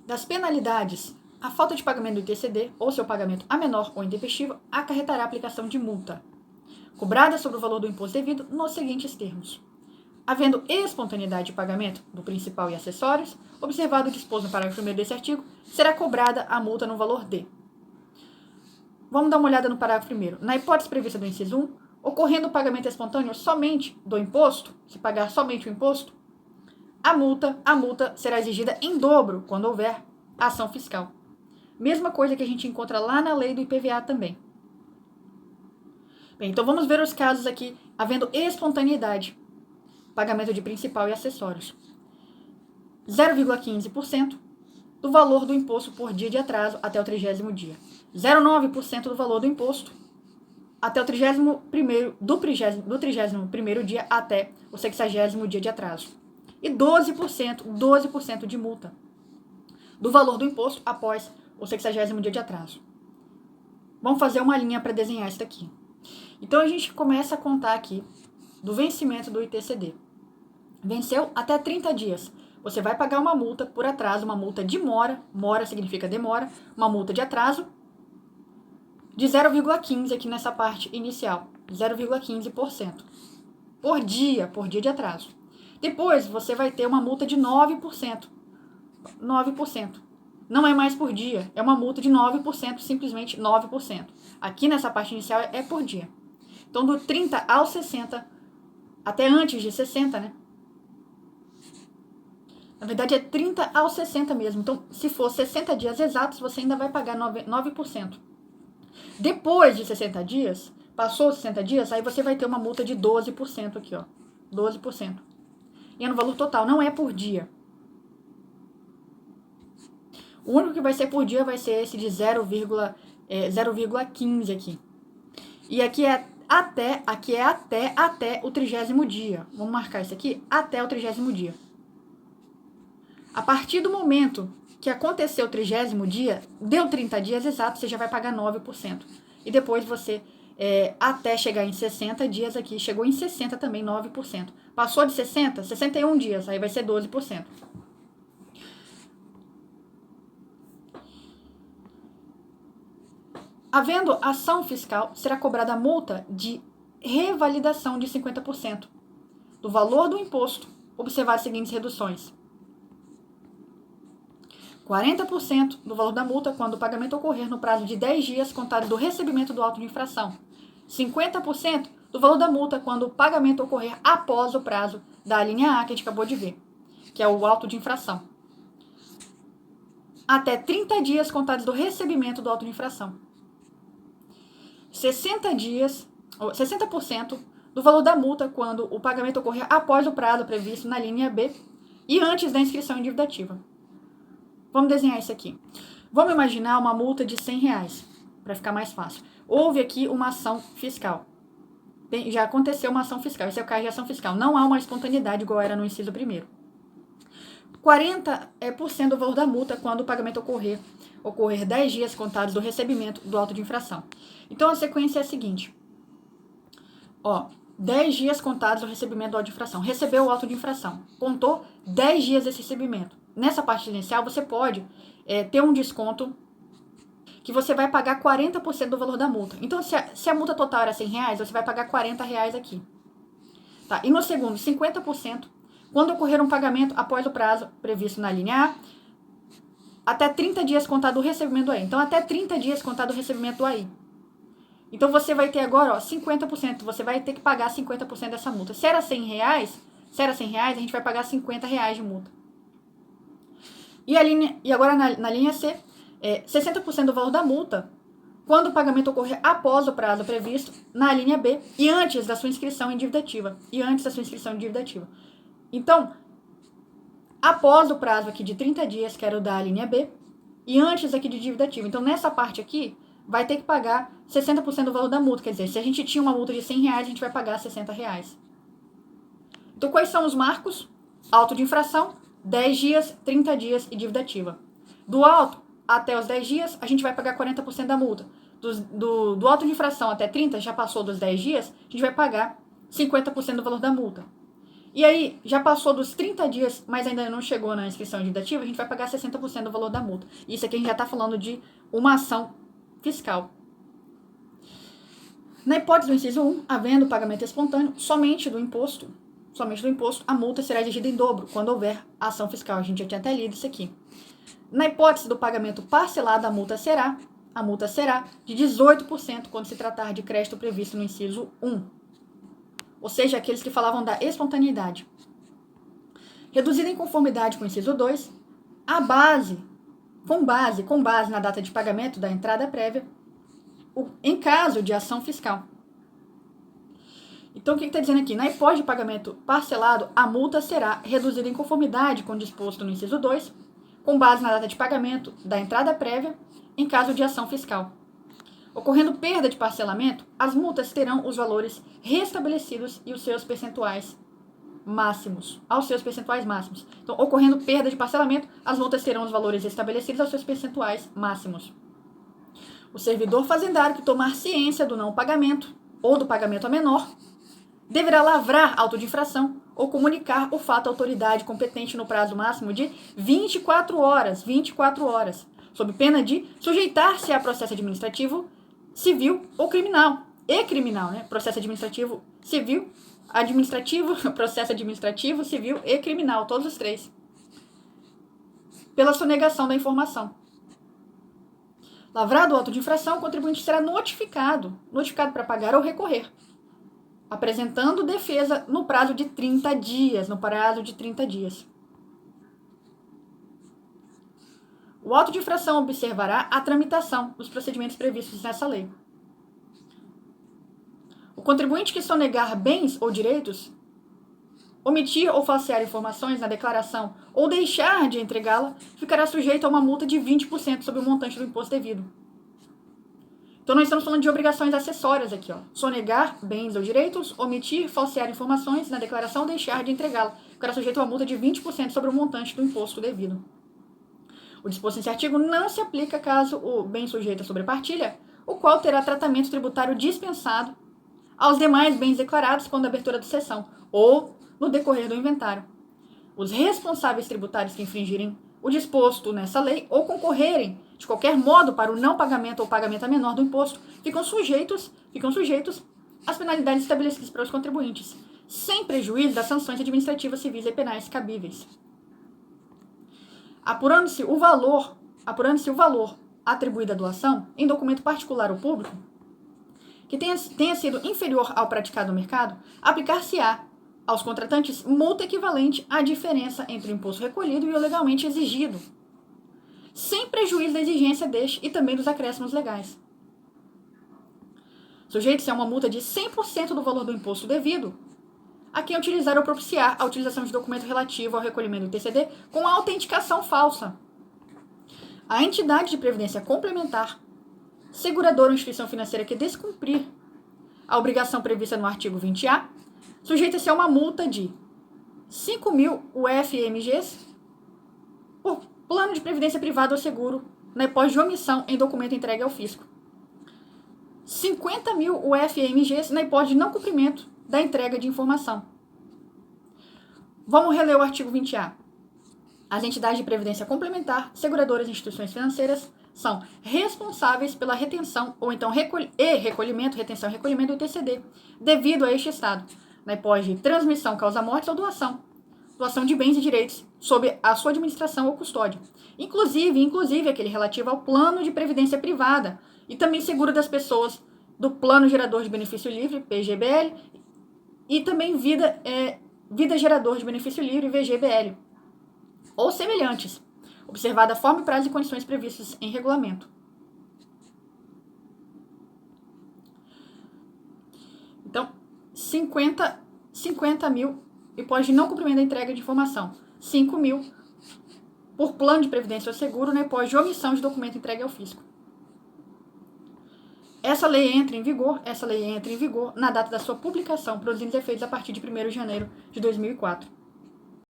Das penalidades, a falta de pagamento do ITCD ou seu pagamento a menor ou intempestivo acarretará a aplicação de multa, cobrada sobre o valor do imposto devido nos seguintes termos. Havendo espontaneidade de pagamento do principal e acessórios, observado o disposto no parágrafo 1º desse artigo, será cobrada a multa no valor de. Vamos dar uma olhada no parágrafo 1º. Na hipótese prevista do inciso 1, ocorrendo o pagamento espontâneo somente do imposto, se pagar somente o imposto, a multa será exigida em dobro quando houver ação fiscal. Mesma coisa que a gente encontra lá na lei do IPVA também. Bem, então vamos ver os casos aqui, havendo espontaneidade. Pagamento de principal e acessórios. 0,15% do valor do imposto por dia de atraso até o 30º dia. 0,9% do valor do imposto até o 31º dia até o 60º dia de atraso. E 12% de multa do valor do imposto após o 60º dia de atraso. Vamos fazer uma linha para desenhar isso daqui. Então, a gente começa a contar aqui do vencimento do ITCD. Venceu até 30 dias. Você vai pagar uma multa por atraso, uma multa de mora, mora significa demora, uma multa de atraso de 0,15 aqui nessa parte inicial, 0,15% por dia de atraso. Depois, você vai ter uma multa de 9%. 9%. Não é mais por dia, é uma multa de 9%, simplesmente 9%. Aqui nessa parte inicial é por dia. Então, do 30 ao 60, até antes de 60, né? Na verdade, é 30 ao 60 mesmo. Então, se for 60 dias exatos, você ainda vai pagar 9%. Depois de 60 dias, passou 60 dias, aí você vai ter uma multa de 12% aqui, ó. 12%. E é no valor total, não é por dia. O único que vai ser por dia vai ser esse de 0,15 aqui. E aqui é até o 30º dia. Vamos marcar isso aqui, até o 30º dia. A partir do momento que aconteceu o 30º dia, deu 30 dias exatos, você já vai pagar 9%. E depois você, até chegar em 60 dias aqui, chegou em 60 também, 9%. Passou de 60, 61 dias, aí vai ser 12%. Havendo ação fiscal, será cobrada a multa de revalidação de 50% do valor do imposto, observar as seguintes reduções. 40% do valor da multa quando o pagamento ocorrer no prazo de 10 dias contado do recebimento do auto de infração. 50% do valor da multa quando o pagamento ocorrer após o prazo da linha A que a gente acabou de ver, que é o auto de infração. Até 30 dias contados do recebimento do auto de infração. 60% do valor da multa quando o pagamento ocorrer após o prazo previsto na linha B e antes da inscrição em dívida ativa. Vamos desenhar isso aqui. Vamos imaginar uma multa de R$100, para ficar mais fácil. Houve aqui uma ação fiscal. Já aconteceu uma ação fiscal. Esse é o caso de ação fiscal. Não há uma espontaneidade igual era no inciso 1º. 40% do valor da multa quando o pagamento ocorrer 10 dias contados do recebimento do auto de infração. Então, a sequência é a seguinte. 10 dias contados do recebimento do auto de infração. Recebeu o auto de infração. Contou 10 dias desse recebimento. Nessa parte inicial, você pode ter um desconto que você vai pagar 40% do valor da multa. Então, se a multa total era R$100, você vai pagar R$40 aqui. Tá? E no segundo, 50%, quando ocorrer um pagamento após o prazo previsto na linha A, até 30 dias contado do recebimento do AI. Então, até 30 dias contado do recebimento do AI. Então, você vai ter agora 50%. Você vai ter que pagar 50% dessa multa. Se era R$100, a gente vai pagar R$50 de multa. E agora na linha C, 60% do valor da multa quando o pagamento ocorrer após o prazo previsto na linha B e antes da sua inscrição em dívida ativa. Então, após o prazo aqui de 30 dias, que era o da linha B, e antes aqui de dívida ativa. Então, nessa parte aqui, vai ter que pagar 60% do valor da multa. Quer dizer, se a gente tinha uma multa de R$100, a gente vai pagar R$60. Então, quais são os marcos? Auto de infração, 10 dias, 30 dias e dívida ativa. Do auto até os 10 dias, a gente vai pagar 40% da multa. Do auto de infração até 30, já passou dos 10 dias, a gente vai pagar 50% do valor da multa. E aí, já passou dos 30 dias, mas ainda não chegou na inscrição de dativo, a gente vai pagar 60% do valor da multa. Isso aqui a gente já está falando de uma ação fiscal. Na hipótese do inciso 1, havendo pagamento espontâneo somente do imposto, a multa será exigida em dobro quando houver ação fiscal. A gente já tinha até lido isso aqui. Na hipótese do pagamento parcelado, a multa será de 18% quando se tratar de crédito previsto no inciso 1. Ou seja, aqueles que falavam da espontaneidade. Reduzida em conformidade com o inciso 2, com base na data de pagamento da entrada prévia, em caso de ação fiscal. Então, o que está dizendo aqui? Na hipótese de pagamento parcelado, a multa será reduzida em conformidade com o disposto no inciso 2, com base na data de pagamento da entrada prévia, em caso de ação fiscal. Ocorrendo perda de parcelamento, as multas terão os valores restabelecidos e os seus percentuais máximos, Então, ocorrendo perda de parcelamento, as multas terão os valores restabelecidos aos seus percentuais máximos. O servidor fazendário que tomar ciência do não pagamento ou do pagamento a menor deverá lavrar auto de infração ou comunicar o fato à autoridade competente no prazo máximo de 24 horas, sob pena de sujeitar-se a processo administrativo, civil ou criminal. Processo administrativo, civil, processo administrativo, civil e criminal, todos os três. Pela sonegação da informação. Lavrado o auto de infração, o contribuinte será notificado para pagar ou recorrer, apresentando defesa no prazo de 30 dias. O auto de infração observará a tramitação dos procedimentos previstos nessa lei. O contribuinte que sonegar bens ou direitos, omitir ou falsear informações na declaração ou deixar de entregá-la, ficará sujeito a uma multa de 20% sobre o montante do imposto devido. Então, nós estamos falando de obrigações acessórias aqui, ó. Sonegar bens ou direitos, omitir, falsear informações na declaração ou deixar de entregá-la, ficará sujeito a uma multa de 20% sobre o montante do imposto devido. O disposto nesse artigo não se aplica caso o bem sujeito a sobrepartilha, o qual terá tratamento tributário dispensado aos demais bens declarados quando a abertura da sessão ou no decorrer do inventário. Os responsáveis tributários que infringirem o disposto nessa lei ou concorrerem de qualquer modo para o não pagamento ou pagamento a menor do imposto ficam sujeitos às penalidades estabelecidas para os contribuintes, sem prejuízo das sanções administrativas, civis e penais cabíveis. Apurando-se o valor atribuído à doação em documento particular ou público que tenha sido inferior ao praticado no mercado, aplicar-se-á aos contratantes multa equivalente à diferença entre o imposto recolhido e o legalmente exigido, sem prejuízo da exigência deste e também dos acréscimos legais. Sujeito-se a uma multa de 100% do valor do imposto devido a quem utilizar ou propiciar a utilização de documento relativo ao recolhimento do TCD com autenticação falsa. A entidade de previdência complementar, seguradora ou instituição financeira que descumprir a obrigação prevista no artigo 20A, sujeita-se a uma multa de 5.000 UFMGs por plano de previdência privada ou seguro na hipótese de omissão em documento entregue ao fisco. 50.000 UFMGs na hipótese de não cumprimento da entrega de informação. Vamos reler o artigo 20A. As entidades de previdência complementar, seguradoras e instituições financeiras são responsáveis pela retenção ou então retenção e recolhimento do TCD, devido a este estado, na hipótese de transmissão causa-morte ou doação de bens e direitos sob a sua administração ou custódia, inclusive aquele relativo ao plano de previdência privada e também seguro das pessoas do Plano Gerador de Benefício Livre, PGBL, e também Vida Gerador de Benefício Livre, VGBL, ou semelhantes, observada a forma, prazo e condições previstas em regulamento. Então, 50.000 hipótese de não cumprimento da entrega de informação. 5.000 por plano de previdência ou seguro na hipótese de omissão de documento entregue ao fisco. Essa lei entra em vigor na data da sua publicação, produzindo efeitos a partir de 1º de janeiro de 2004.